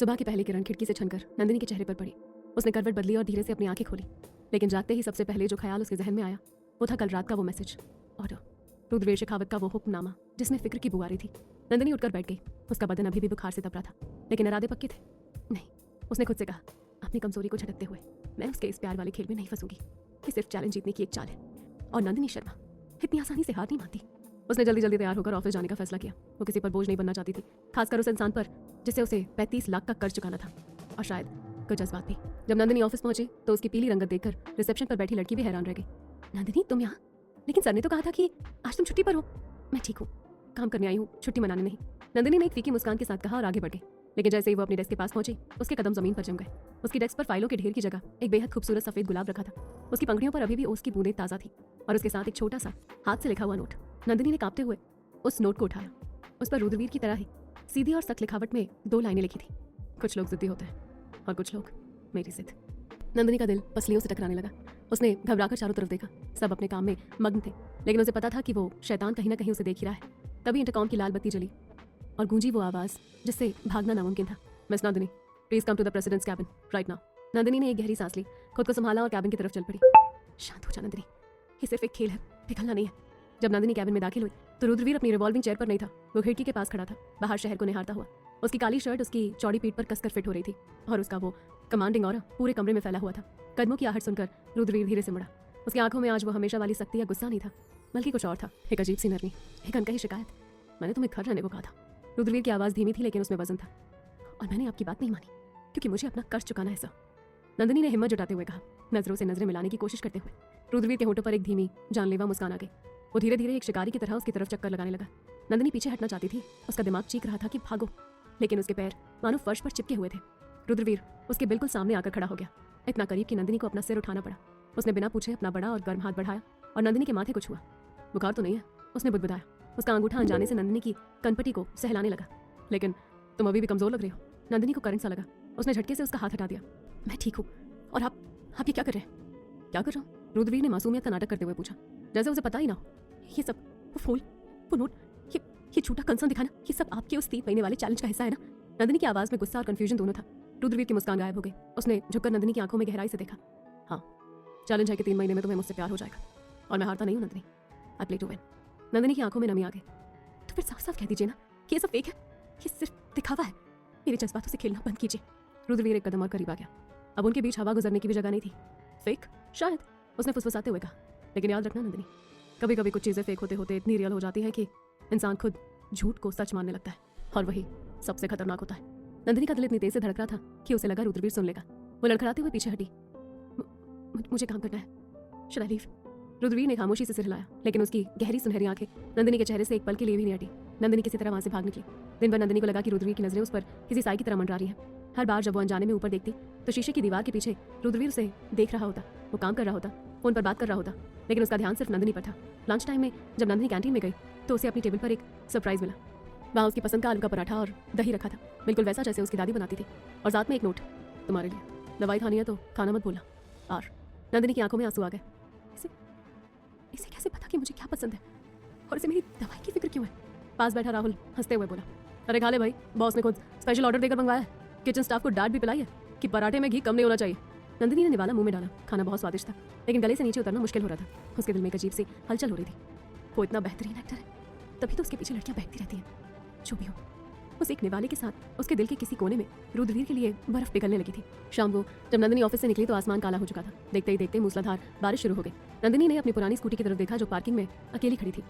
सुबह की पहली किरण खिड़की से छनकर नंदिनी के चेहरे पर पड़ी। उसने करवट बदली और धीरे से अपनी आंखें खोली, लेकिन जागते ही सबसे पहले जो ख्याल उसके जहन में आया वो था कल रात का वो मैसेज, ऑर्डर, रुद्रवीर शेखावत का वो हुक्मनामा जिसमें फिक्र की बू आ रही थी। नंदिनी उठकर बैठ गई। उसका बदन अभी भी बुखार से तप रहा था, लेकिन इरादे पक्के थे। नहीं, उसने खुद से कहा अपनी कमजोरी को झटकते हुए, मैं उसके इस प्यार वाले खेल में नहीं फंसूंगी। ये सिर्फ चैलेंज जीतने की एक चाल है, और नंदिनी शर्मा इतनी आसानी से हार नहीं मानती। उसने जल्दी जल्दी तैयार होकर ऑफिस जाने का फैसला किया। वो किसी पर बोझ नहीं बनना चाहती थी, खासकर उस इंसान पर जिसे उसे 35 लाख का कर्ज चुकाना था, और शायद कुछ जज्बात भी। जब नंदिनी ऑफिस पहुंची तो उसकी पीली रंगत देखकर रिसेप्शन पर बैठी लड़की भी हैरान रह गई। नंदिनी, तुम यहाँ? लेकिन सर ने तो कहा था कि आज तुम छुट्टी पर हो। मैं ठीक हूँ, काम करने आई हूँ, छुट्टी मनाने नहीं, नंदिनी ने एक फीकी मुस्कान के साथ कहा और आगे बढ़ गई। लेकिन जैसे ही वो अपने डेस्क के पास पहुंची, उसके कदम जमीन पर जम गए। उसकी डेस्क पर फाइलों के ढेर की जगह एक बेहद खूबसूरत सफेद गुलाब रखा था। उसकी पंखुड़ियों पर अभी भी ओस की बूंदें ताज़ा थी, और उसके साथ एक छोटा सा हाथ से लिखा हुआ नोट। नंदिनी ने कांपते हुए उस नोट को उठाया। उस पर रुद्रवीर की तरह ही सीधी और सख्त लिखावट में 2 लाइनें लिखी थी, कुछ लोग जिद्दी होते हैं और कुछ लोग मेरी जिद। नंदिनी का दिल पसलियों से टकराने लगा। उसने घबराकर चारों तरफ देखा। सब अपने काम में मग्न थे, लेकिन उसे पता था कि वो शैतान कहीं ना कहीं उसे देख ही रहा है। तभी इंटरकॉम की लाल बत्ती जली और गूंजी वो आवाज़ जिससे भागना नामुमकिन था। Miss Nandini, please come to the president's cabin right now. Nandini ने एक गहरी सांस ली, खुद को संभाला और कैबिन की तरफ चल पड़ी। शांत हो जा नंदिनी, ये सिर्फ एक खेल है, पिघलना नहीं है। जब नंदिनी कैबिन में दाखिल हुई तो रुद्रवीर अपनी रिवॉल्विंग चेयर पर नहीं था। वो खिड़की के पास खड़ा था, बाहर शहर को निहारता हुआ। उसकी काली शर्ट उसकी चौड़ी पीठ पर कसकर फिट हो रही थी, और उसका वो कमांडिंग ऑरा पूरे कमरे में फैला हुआ था। कदमों की आहट सुनकर रुद्रवीर धीरे से मुड़ा। उसकी आंखों में आज वो हमेशा वाली सख्ती या गुस्सा नहीं था, बल्कि कुछ और था। एक अजीब सी नरमी, एक अनकही शिकायत। मैंने तुम्हें घर रहने को कहा था। रुद्रवीर की आवाज़ धीमी थी, लेकिन उसमें वजन था। और मैंने आपकी बात नहीं मानी, क्योंकि मुझे अपना कर्ज चुकाना है सर। नंदिनी ने हिम्मत जुटाते हुए कहा, नजरों से नजरें मिलाने की कोशिश करते हुए। रुद्रवीर के होठों पर एक धीमी जानलेवा मुस्कान आ गई। वो धीरे धीरे एक शिकारी की तरह उसकी तरफ चक्कर लगाने लगा। नंदिनी पीछे हटना चाहती थी, उसका दिमाग चीख रहा था कि भागो, लेकिन उसके पैर मानो फर्श पर चिपके हुए थे। रुद्रवीर उसके बिल्कुल सामने आकर खड़ा हो गया, इतना करीब कि नंदिनी को अपना सिर उठाना पड़ा। उसने बिना पूछे अपना बड़ा और गर्म हाथ बढ़ाया और नंदिनी के माथे को छुआ। बुखार तो नहीं है? उसने बुदबुदाया। उसका अंगूठा अनजाने से नंदिनी की कनपटी को सहलाने लगा। लेकिन तुम अभी भी कमजोर लग रही हो। नंदिनी को करंट सा लगा। उसने झटके से उसका हाथ हटा दिया। मैं ठीक हूँ, और आप ये क्या कर रहे हैं? क्या कर रहा हूँ? रुद्रवीर ने मासूमियत का नाटक करते हुए पूछा, जैसे उसे पता ही ना हो। ये सब, वो फूल, वो नोट, ये झूठा कंसर्न दिखाना, ये सब आपके उस 3 महीने वाले चैलेंज का हिस्सा है ना? नंदिनी की आवाज में गुस्सा और कंफ्यूजन दोनों था। रुद्रवीर की मुस्कान गायब हो गई। उसने झुककर नंदिनी की आंखों में गहराई से देखा। हाँ, चैलेंज है कि 3 महीने में तुम्हें मुझसे प्यार हो जाएगा, और मैं हारता नहीं हूँ Nandini. I play to win. Nandini की आंखों में नमी आ गई। तो फिर साफ साफ कह दीजिए ना कि ये सब फेक है, ये सिर्फ दिखावा है। मेरे जज्बातों से खेलना बंद कीजिए। रुद्रवीर एक कदम और करीब आ गया। अब उनके बीच हवा गुजरने की भी जगह नहीं थी। फेक? शायद, उसने फुसफुसाते हुए कहा। लेकिन याद रखना नंदिनी, कभी कभी कुछ चीज़ें फेक होते होते इतनी रियल हो जाती है कि इंसान खुद झूठ को सच मानने लगता है, और वही सबसे खतरनाक होता है। नंदिनी का दिल इतनी तेज से धड़क रहा था कि उसे लगा रुद्रवीर सुन लेगा। वो लड़खड़ाते हुए पीछे हटी। मुझे काम करना है, शुड आई लीव? रुद्रवीर ने खामोशी से सिर हिलाया, लेकिन उसकी गहरी सुनहरी आंखें नंदिनी के चेहरे से एक पल के लिए भी नहीं हटी। नंदिनी किसी तरह वहां से भाग निकली। दिन भर नंदिनी को लगा कि रुद्रवीर की नजरें उस पर किसी साई की तरह मंडरा रही हैं। हर बार जब वो अनजाने में ऊपर देखती तो शीशे की दीवार के पीछे रुद्रवीर उसे देख रहा होता। वो काम कर रहा होता, फोन पर बात कर रहा होता, लेकिन उसका ध्यान सिर्फ नंदिनी पर था। लंच टाइम में जब नंदिनी कैंटीन में गई तो उसे अपनी टेबल पर एक सरप्राइज मिला। वहाँ उसकी पसंद का आलू का पराठा और दही रखा था, बिल्कुल वैसा जैसे उसकी दादी बनाती थी, और साथ में एक नोट, तुम्हारे लिए, दवाई खानी है तो खाना मत भूलना। और नंदिनी की आंखों में आंसू आ गए। इसे कैसे पता कि मुझे क्या पसंद है, और इसे मेरी दवाई की फिक्र क्यों है? पास बैठा राहुल हंसते हुए बोला, अरे खा ले भाई, बॉस ने खुद स्पेशल ऑर्डर देकर मंगवाया है। किचन स्टाफ को डांट भी पिलाई है कि पराठे में घी कम नहीं होना चाहिए। नंदिनी ने निवाला मुंह में डाला। खाना बहुत स्वादिष्ट था, लेकिन गले से नीचे उतरना मुश्किल हो रहा था। उसके दिल में एक अजीब सी हलचल हो रही थी। वो इतना बेहतरीन एक्टर है, तभी तो उसके पीछे लड़कियां बहकती रहती हैं। जो भी हो, उस एक निवाले के साथ उसके दिल के किसी कोने में रुद्रवीर के लिए बर्फ पिघलने लगी थी। शाम को जब नंदिनी ऑफिस से निकली तो आसमान काला हो चुका था। देखते ही देखते मूसलाधार बारिश शुरू हो गई। नंदिनी ने अपनी पुरानी स्कूटी की तरफ देखा जो पार्किंग में अकेली खड़ी थी।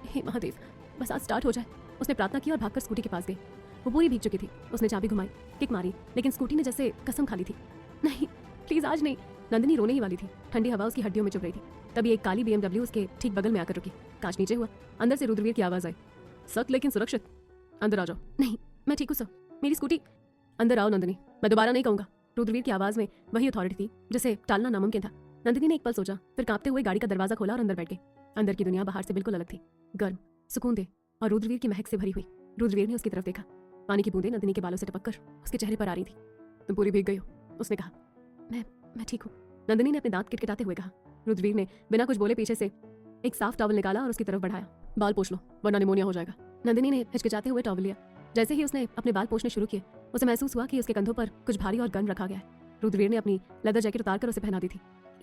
हे महादेव, बस आज स्टार्ट हो जाए। उसने प्रार्थना की और भागकर स्कूटी के पास गई। वो पूरी भीग चुकी थी। उसने चाबी घुमाई, किक मारी, लेकिन स्कूटी ने जैसे कसम खा ली थी, नहीं प्लीज आज नहीं। नंदिनी रोने ही वाली थी। ठंडी हवा उसकी हड्डियों में चुभ रही थी। तभी एक काली BMW उसके ठीक बगल में आकर रुकी। कांच नीचे हुआ। अंदर से रुद्रवीर की आवाज आई, सख्त लेकिन सुरक्षित, अंदर आ जाओ। नहीं, मैं ठीक हूँ सर, मेरी स्कूटी। अंदर आओ नंदिनी, मैं दोबारा नहीं कहूँगा। रुद्रवीर की आवाज में वही अथॉरिटी थी जिसे टालना नामुमकिन था। नंदिनी ने एक पल सोचा, फिर कांपते हुए गाड़ी का दरवाजा खोला और अंदर बैठ गई। अंदर की दुनिया बाहर से बिल्कुल अलग थी, गर्म, सुकून और रुद्रवीर की महक से भरी हुई। रुद्रवीर ने उसकी तरफ देखा। पानी की बूंदें नंदिनी के बालों से टपककर उसके चेहरे पर आ रही थी। तुम पूरी भीग गई हो, उसने कहा। मैं ठीक हूँ, नंदिनी ने अपने दांत किटकिटाते हुए कहा। रुद्रवीर ने बिना कुछ बोले पीछे से एक साफ टॉवल निकाला और उसकी तरफ बढ़ाया। बाल पोंछ लो, वरना निमोनिया हो जाएगा। नंदिनी ने हिचकिचाते हुए टॉवल लिया। जैसे ही उसने अपने बाल पोंछने शुरू किए, उसे महसूस हुआ कि उसके कंधों पर कुछ भारी और गन रखा गया है। रुद्रवीर ने अपनी लेदर जैकेट उतारकर उसे पहना दी थी।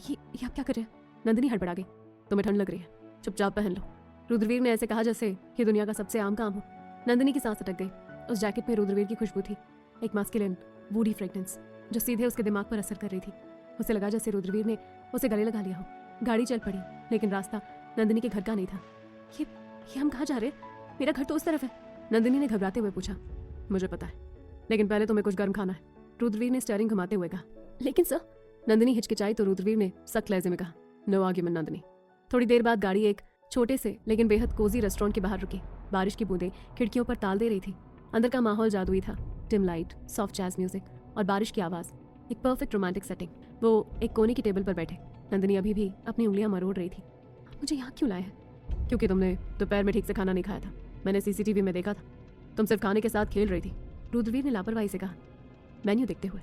ये आप क्या कर रहे हैं? नंदिनी हड़बड़ा गई। तुम्हें ठंड लग रही है, चुपचाप पहन लो। रुद्रवीर ने ऐसे कहा जैसे ये दुनिया का सबसे आम काम हो। नंदिनी की सांस अटक गई। उस जैकेट में रुद्रवीर की खुशबू थी, एक मास्कुलिन वूडी फ्रेग्रेंस जो सीधे उसके दिमाग पर असर कर रही थी। उसे लगा जैसे रुद्रवीर ने उसे गले लगा लिया हो। गाड़ी चल पड़ी, लेकिन रास्ता नंदिनी के घर का नहीं था। ये हम कहाँ जा रहे हैं? मेरा घर तो उस तरफ है। नंदिनी ने घबराते हुए पूछा। मुझे पता है, लेकिन पहले तुम्हें कुछ गर्म खाना है, रुद्रवीर ने स्टीयरिंग घुमाते हुए कहा। लेकिन सर, नंदिनी हिचकिचाई तो रुद्रवीर ने सख्त लहजे में कहा, नो आर्ग्यूमेंट नंदिनी। थोड़ी देर बाद गाड़ी एक छोटे से लेकिन बेहद कोजी रेस्टोरेंट के बाहर रुकी। बारिश की बूंदें खिड़कियों पर ताल दे रही थी। अंदर का माहौल जादुई था, dim light, soft jazz music और बारिश की आवाज़, एक परफेक्ट रोमांटिक सेटिंग। वो एक कोने की टेबल पर बैठे। नंदिनी अभी भी अपनी उंगलियां मरोड़ रही थी। मुझे यहाँ क्यों लाए हैं? क्योंकि तुमने दोपहर में ठीक से खाना नहीं खाया था। मैंने सीसीटीवी में देखा था, तुम सिर्फ खाने के साथ खेल रही थी। रुद्रवीर ने लापरवाही से कहा, मेन्यू देखते हुए।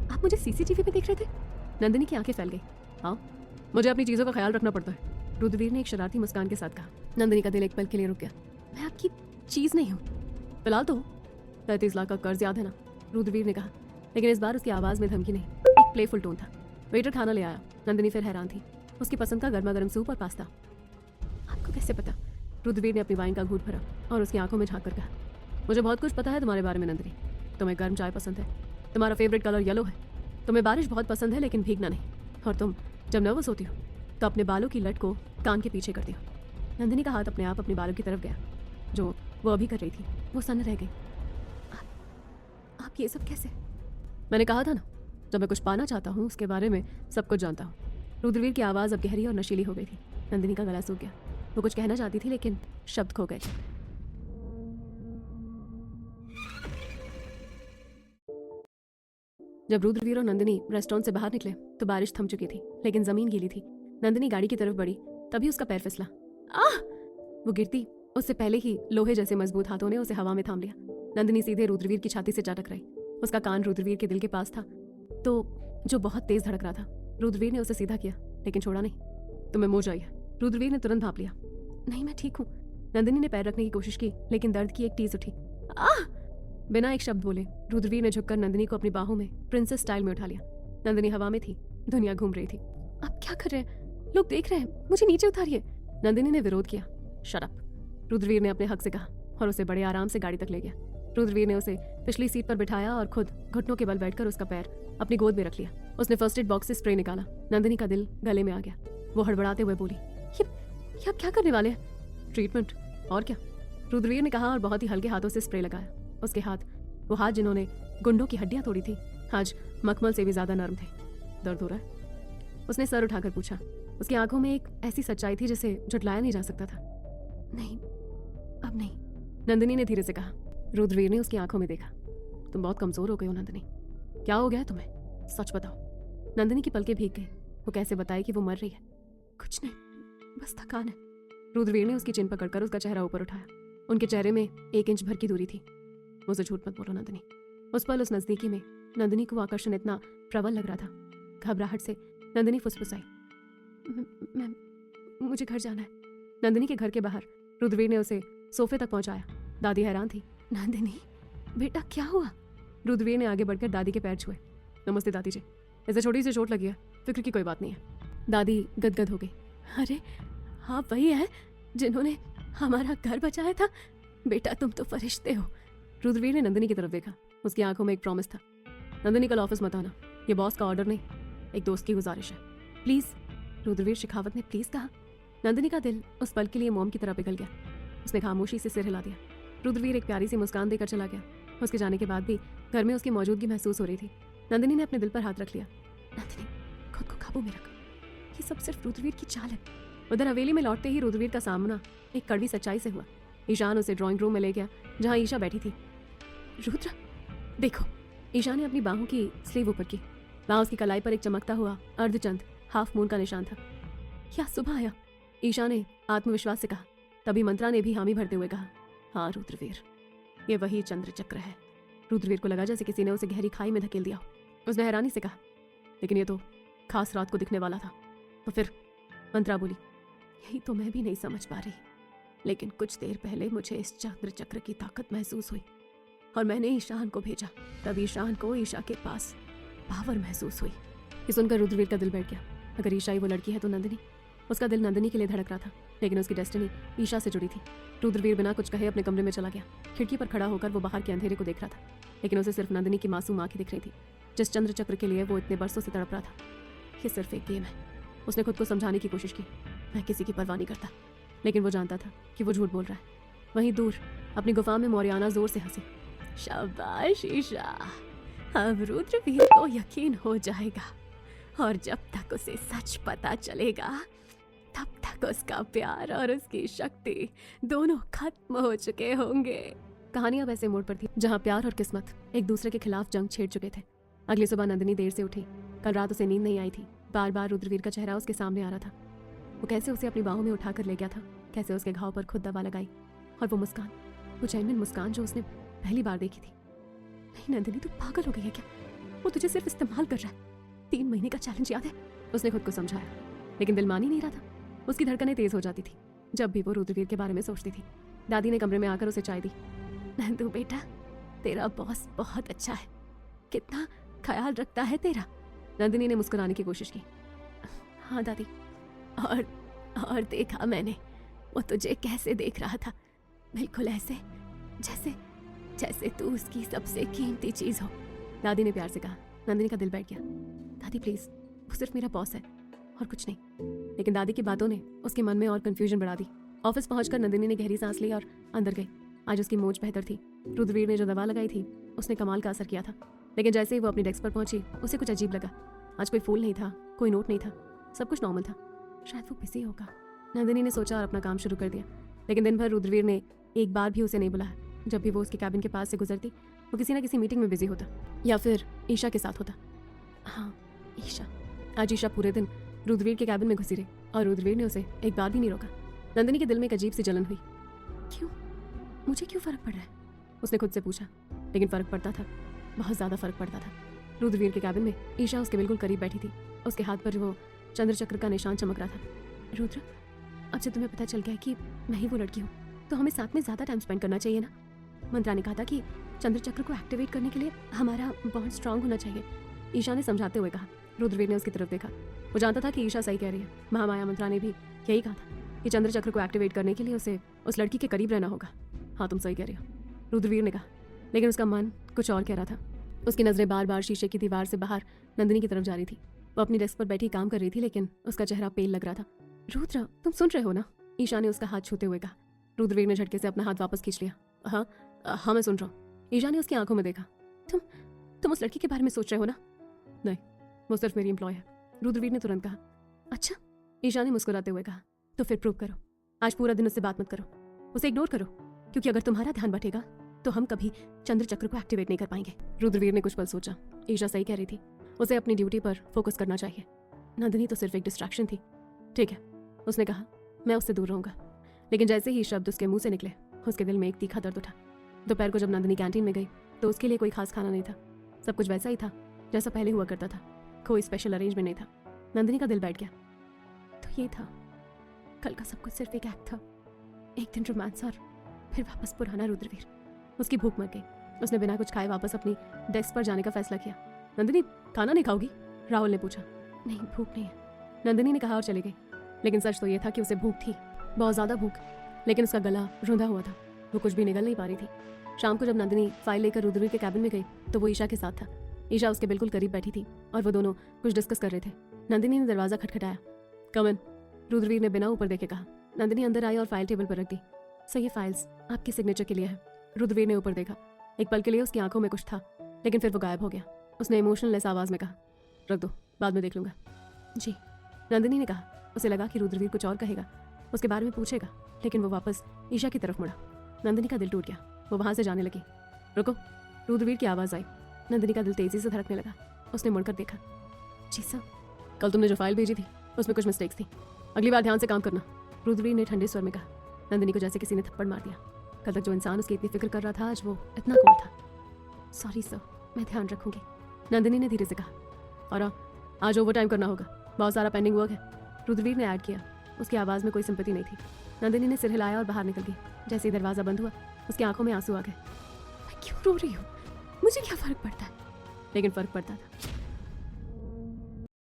आप मुझे सीसीटीवी में देख रहे थे? नंदिनी की आंखें फैल गई। हाँ, मुझे अपनी चीज़ों का ख्याल रखना पड़ता है, रुद्रवीर ने एक शरारती मुस्कान के साथ कहा। नंदिनी का दिल एक पल के लिए रुक गया। मैं आपकी चीज़ नहीं हूँ। फिलहाल तो 33 लाख का कर्ज याद है ना? रुद्रवीर ने कहा, लेकिन इस बार उसकी आवाज़ में धमकी नहीं, एक प्लेफुल टोन था। वेटर खाना ले आया। नंदिनी फिर हैरान थी। उसकी पसंद का गर्मा गर्म सूप और पास्ता। आपको कैसे पता? रुद्रवीर ने अपनी वाइन का घूंट भरा और उसकी आंखों में झांक कर कहा, मुझे बहुत कुछ पता है तुम्हारे बारे में नंदिनी। तुम्हें गर्म चाय पसंद है, तुम्हारा फेवरेट कलर येलो है, तुम्हें बारिश बहुत पसंद है लेकिन भीगना नहीं, और तुम जब नर्वस होती हो तो अपने बालों की लट को कान के पीछे करती हो। नंदिनी का हाथ अपने आप अपने बालों की तरफ गया जो वो अभी कर रही थी। वो सन्न रह गई। आप ये सब कैसे? मैंने कहा था ना, जब मैं कुछ पाना चाहता हूँ उसके बारे में सब कुछ जानता हूँ। रुद्रवीर की आवाज़ अब गहरी और नशीली हो गई थी। नंदिनी का गला सूख गया। वो कुछ कहना चाहती थी लेकिन शब्द खो गए थे। जब रुद्रवीर और नंदिनी रेस्टोरेंट से बाहर निकले तो बारिश थम चुकी थी, लेकिन जमीन गीली थी। नंदिनी गाड़ी की तरफ बढ़ी, तभी उसका पैर फिसला। आह! वो गिरती उससे पहले ही लोहे जैसे मजबूत हाथों ने उसे हवा में थाम लिया। नंदिनी सीधे रुद्रवीर की छाती से जा टकराई। उसका कान रुद्रवीर के दिल के पास था, तो जो बहुत तेज धड़क रहा था। रुद्रवीर ने उसे सीधा किया, लेकिन छोड़ा नहीं। तुम्हें मोह चाहिए? रुद्रवीर ने तुरंत भांप लिया। नहीं, मैं ठीक हूँ। नंदिनी ने पैर रखने की कोशिश की, लेकिन दर्द की एक टीस उठी। आह! बिना एक शब्द बोले रुद्रवीर ने झुककर नंदिनी को अपनी बाहों में प्रिंसेस स्टाइल में उठा लिया। नंदिनी हवा में थी, दुनिया घूम रही थी। आप क्या कर रहे हैं? लोग देख रहे हैं, मुझे नीचे उतारिए। नंदिनी ने विरोध किया। शट अप, रुद्रवीर ने अपने हक से कहा और उसे बड़े आराम से गाड़ी तक ले गया। रुद्रवीर ने उसे पिछली सीट पर बिठाया और खुद घुटनों के बल बैठकर उसका पैर अपनी गोद में रख लिया। उसने फर्स्ट एड बॉक्स से स्प्रे निकाला। नंदिनी का दिल गले में आ गया। वो हड़बड़ाते हुए बोली, ये आप क्या करने वाले हैं? ट्रीटमेंट, और क्या, रुद्रवीर ने कहा और बहुत ही हल्के हाथों से स्प्रे लगाया। उसके हाथ, वो हाथ जिन्होंने गुंडों की हड्डियां तोड़ी थी, आज मखमल से भी ज्यादा नरम थे। दर्द हो रहा है? उसने सर उठाकर पूछा। उसकी आंखों में एक ऐसी सच्चाई थी जिसे झुटलाया नहीं जा सकता था। नहीं, अब नहीं, नंदिनी ने धीरे से कहा। रुद्रवीर ने उसकी आंखों में देखा। तुम बहुत कमजोर हो गई हो नंदिनी। क्या हो गया तुम्हें? सच बताओ। नंदिनी की पलकें भीग गई। वो कैसे बताए कि वो मर रही है? कुछ नहीं, बस थकान है। रुद्रवीर ने उसकी चिन पकड़कर उसका चेहरा ऊपर उठाया। उनके चेहरे में 1 इंच भर की दूरी थी। मुझे झूठ मत बोलो नंदिनी। उस पल उस नजदीकी में नंदिनी को आकर्षण इतना प्रबल लग रहा था। घबराहट से नंदिनी फुसफुसाई, मुझे घर जाना है। नंदिनी के घर के बाहर रुद्रवीर ने उसे सोफे तक पहुंचाया। दादी हैरान थी। नंदिनी, बेटा क्या हुआ? रुद्रवीर ने आगे बढ़कर दादी के पैर छुए। नमस्ते दादी जी, ऐसे छोटी सी चोट लगी है, फिक्र की कोई बात नहीं है। दादी गदगद हो गई। अरे हाँ, वही है जिन्होंने हमारा घर बचाया था। बेटा तुम तो फरिश्ते हो। रुद्रवीर ने नंदिनी की तरफ देखा। उसकी आंखों में एक प्रॉमिस था। नंदिनी कल ऑफिस मत आना, ये बॉस का ऑर्डर नहीं, एक दोस्त की गुजारिश है, प्लीज। रुद्रवीर शेखावत ने प्लीज कहा। नंदिनी का दिल उस पल के लिए मोम की तरह पिघल गया। उसने खामोशी से सिर हिला दिया। रुद्रवीर एक प्यारी सी मुस्कान देकर चला गया। उसके जाने के बाद भी घर में उसकी मौजूदगी महसूस हो रही थी। नंदिनी ने अपने दिल पर हाथ रख लिया। नंदिनी, खुद को काबू में रख, ये सब सिर्फ रुद्रवीर की चाल है। उधर हवेली में लौटते ही रुद्रवीर का सामना एक कड़वी सच्चाई से हुआ। ईशान उसे ड्राइंग रूम में ले गया जहाँ ईशा बैठी थी। रुद्र देखो, ईशा ने अपनी बाहों की स्लीव ऊपर की। वहाँ उसकी कलाई पर एक चमकता हुआ अर्धचंद्र हाफ मून का निशान था। क्या सुबह आया? ईशा ने आत्मविश्वास से कहा। तभी मंत्रा ने भी हामी भरते हुए कहा, हाँ रुद्रवीर, ये वही चंद्र चक्र है। रुद्रवीर को लगा जैसे किसी ने उसे गहरी खाई में धकेल दिया। उसने हैरानी से कहा, लेकिन ये तो खास रात को दिखने वाला था। तो फिर? मंत्रा बोली, यही तो मैं भी नहीं समझ पा रही, लेकिन कुछ देर पहले मुझे इस चंद्र चक्र की ताकत महसूस हुई। और मैंने ईशान को भेजा। तब ईशान को ईशा के पास पावर महसूस हुई। ये सुनकर रुद्रवीर का दिल बैठ गया। अगर ईशा ही वो लड़की है तो नंदिनी। उसका दिल नंदिनी के लिए धड़क रहा था, लेकिन उसकी डेस्टिनी ईशा से जुड़ी थी। रुद्रवीर बिना कुछ कहे अपने कमरे में चला गया। खिड़की पर खड़ा होकर वो बाहर के अंधेरे को देख रहा था, लेकिन उसे सिर्फ नंदिनी की मासूम आंखें दिख रही थी, जिस चंद्र चक्र के लिए वो इतने बरसों से तड़प रहा था। ये सिर्फ एक गेम है। उसने खुद को समझाने की कोशिश की, मैं किसी की परवाह नहीं करता, लेकिन वो जानता था कि वो झूठ बोल रहा है। वहीं दूर अपनी गुफा में मौर्याना जोर से हंसी। शाबाश ईशा, अब रुद्रवीर को यकीन हो जाएगा, और जब तक उसे सच पता चलेगा तब तक उसका प्यार और उसकी शक्ति दोनों खत्म हो चुके होंगे। कहानी अब ऐसे मोड़ पर थी जहां प्यार और किस्मत एक दूसरे के खिलाफ जंग छेड़ चुके थे। अगली सुबह नंदिनी देर से उठी। कल रात उसे नींद नहीं आई थी। बार बार रुद्रवीर का चेहरा उसके सामने आ रहा था। वो कैसे उसे अपनी बाहों में उठाकर ले गया था, कैसे उसके घाव पर खुद दवा लगाई, और वो मुस्कान, वो जेन्युइन मुस्कान जो उसने पहली बार देखी थी। नहीं नंदिनी, तू पागल हो गई है क्या? वो तुझे सिर्फ इस्तेमाल कर रहा है। 3 महीने का चैलेंज याद है? उसने खुद को समझाया, लेकिन दिल मान ही नहीं रहा था। उसकी धड़कनें तेज हो जाती थी जब भी वो रुद्रवीर के बारे में सोचती थी। दादी ने कमरे में आकर उसे चाय दी। नंदू बेटा, तेरा बॉस बहुत अच्छा है, कितना ख्याल रखता है तेरा। नंदिनी ने मुस्कुराने की कोशिश की। हाँ दादी, और देखा मैंने, वो तुझे कैसे देख रहा था, बिल्कुल ऐसे जैसे तू उसकी सबसे कीमती चीज हो। दादी ने प्यार से कहा। नंदिनी का दिल बैठ गया। दादी प्लीज, वो सिर्फ मेरा बॉस है और कुछ नहीं। लेकिन दादी की बातों ने उसके मन में और कंफ्यूजन बढ़ा दी। ऑफिस पहुंचकर नंदिनी ने गहरी सांस ली और अंदर गई। आज उसकी मोच बेहतर थी। रुद्रवीर ने जो दवा लगाई थी उसने कमाल का असर किया था, लेकिन जैसे ही वो अपनी डेस्क पर पहुंची उसे कुछ अजीब लगा। आज कोई फूल नहीं था, कोई नोट नहीं था, सब कुछ नॉर्मल था। शायद वो बिजी होगा, नंदिनी ने सोचा और अपना काम शुरू कर दिया। लेकिन दिन भर रुद्रवीर ने एक बार भी उसे नहीं बुलाया। जब भी वो उसके कैबिन के पास से गुजरती, वो किसी न किसी मीटिंग में बिजी होता या फिर ईशा के साथ होता। हाँ ईशा। आज ईशा पूरे दिन रुद्रवीर के कैबिन में घुसी रही और रुद्रवीर ने उसे एक बार भी नहीं रोका। नंदिनी के दिल में एक अजीब सी जलन हुई। क्यों? मुझे क्यों फर्क पड़ रहा है? उसने खुद से पूछा। लेकिन फर्क पड़ता था, बहुत ज्यादा फर्क पड़ता था। रुद्रवीर के कैबिन में ईशा उसके बिल्कुल करीब बैठी थी। उसके हाथ पर वो चंद्र चक्र का निशान चमक रहा था। रुद्र, अब जब तुम्हें पता चल गया कि मैं ही वो लड़की हूँ, तो हमें साथ में ज्यादा टाइम स्पेंड करना चाहिए ना। मंत्रा ने कहा था कि चंद्र चक्र को एक्टिवेट करने के लिए हमारा बॉन्ड स्ट्रांग होना चाहिए, ईशा ने समझाते हुए कहा। रुद्रवीर ने उसकी तरफ देखा। वो जानता था कि ईशा सही कह रही है। महामाया मंत्रा ने भी यही कहा था कि चंद्र चक्र को एक्टिवेट करने के लिए उसे उस लड़की के करीब रहना होगा। हाँ तुम सही कह रही हो, रुद्रवीर ने कहा। लेकिन उसका मन कुछ और कह रहा था। उसकी नजरें बार बार शीशे की दीवार से बाहर नंदिनी की तरफ जा रही थी। वो अपनी डेस्क पर बैठी काम कर रही थी, लेकिन उसका चेहरा पेल लग रहा था। रुद्र, तुम सुन रहे हो ना? ईशा ने उसका हाथ छूते हुए कहा। रुद्रवीर ने झटके से अपना हाथ वापस खींच लिया। हाँ मैं सुन रहा हूँ। ईशा ने उसकी आंखों में देखा। तुम उस लड़की के बारे में सोच रहे हो ना? नहीं, वो सिर्फ मेरी एम्प्लॉय है, रुद्रवीर ने तुरंत कहा। अच्छा, ईशा ने मुस्कुराते हुए कहा। तो फिर प्रूव करो। आज पूरा दिन उससे बात मत करो, उसे इग्नोर करो, क्योंकि अगर तुम्हारा ध्यान बटेगा तो हम कभी चंद्र चक्र को एक्टिवेट नहीं कर पाएंगे। रुद्रवीर ने कुछ पल सोचा। ईशा सही कह रही थी, उसे अपनी ड्यूटी पर फोकस करना चाहिए। नंदिनी तो सिर्फ एक डिस्ट्रैक्शन थी। ठीक है, उसने कहा, मैं उससे दूर रहूंगा। लेकिन जैसे ही शब्द उसके मुंह से निकले, उसके दिल में एक तीखा दर्द उठा। दोपहर को जब नंदिनी कैंटीन में गई तो उसके लिए कोई खास खाना नहीं था। सब कुछ वैसा ही था जैसा पहले हुआ करता था, कोई स्पेशल अरेंजमेंट नहीं था। नंदिनी का दिल बैठ गया। तो ये था, कल का सब कुछ सिर्फ एक एक्ट था। एक दिन रोमांस और फिर वापस पुराना रुद्रवीर। उसकी भूख मर गई। उसने बिना कुछ खाए वापस अपनी डेस्क पर जाने का फैसला किया। नंदिनी, खाना नहीं खाओगी? राहुल ने पूछा। नहीं, भूख नहीं है, नंदिनी ने कहा और चली गई। लेकिन सच तो यह था कि उसे भूख थी, बहुत ज्यादा भूख। लेकिन उसका गला रुंधा हुआ था, वो कुछ भी निगल नहीं पा रही थी। शाम को जब नंदिनी फाइल लेकर रुद्रवीर के कैबिन में गई तो वो ईशा के साथ था। ईशा उसके बिल्कुल करीब बैठी थी और वो दोनों कुछ डिस्कस कर रहे थे। नंदिनी ने दरवाजा खटखटाया। कम इन, रुद्रवीर ने बिना ऊपर देखे कहा। नंदिनी अंदर आई और फाइल टेबल पर रख दी। सर, ये फाइल्स आपकी सिग्नेचर के लिए है। रुद्रवीर ने ऊपर देखा। एक पल के लिए उसकी आंखों में कुछ था, लेकिन फिर वो गायब हो गया। उसने इमोशनलेस आवाज में कहा, रख दो, बाद में देख लूंगा। जी, नंदिनी ने कहा। उसे लगा कि रुद्रवीर कुछ और कहेगा, उसके बारे में पूछेगा, लेकिन वो वापस ईशा की तरफ मुड़ा। नंदिनी का दिल टूट गया। वो वहां से जाने लगी। रुको, रुद्रवीर की आवाज आई। नंदिनी का दिल तेजी से धड़कने लगा। उसने मुड़कर देखा। जी सर, कल तुमने जो फाइल भेजी थी उसमें कुछ मिस्टेक्स थी, अगली बार ध्यान से काम करना, रुद्रवीर ने ठंडे स्वर में कहा। नंदिनी को जैसे किसी ने थप्पड़ मार दिया। कल तक जो इंसान उसकी इतनी फिक्र कर रहा था, आज वो इतना कोल्ड था। सॉरी सर, मैं ध्यान रखूंगी, नंदिनी ने धीरे से कहा। और आज ओवर टाइम करना होगा, बहुत सारा पेंडिंग वर्क है, रुद्रवीर ने ऐड किया। उसकी आवाज़ में कोई सिंपैथी नहीं थी। नंदिनी ने सिर हिलाया और बाहर निकल गई। जैसे ही दरवाज़ा बंद हुआ, उसकी आंखों में आंसू आ गए। मैं क्यों रो रही हो? मुझे क्या फर्क पड़ता है? लेकिन फर्क पड़ता था।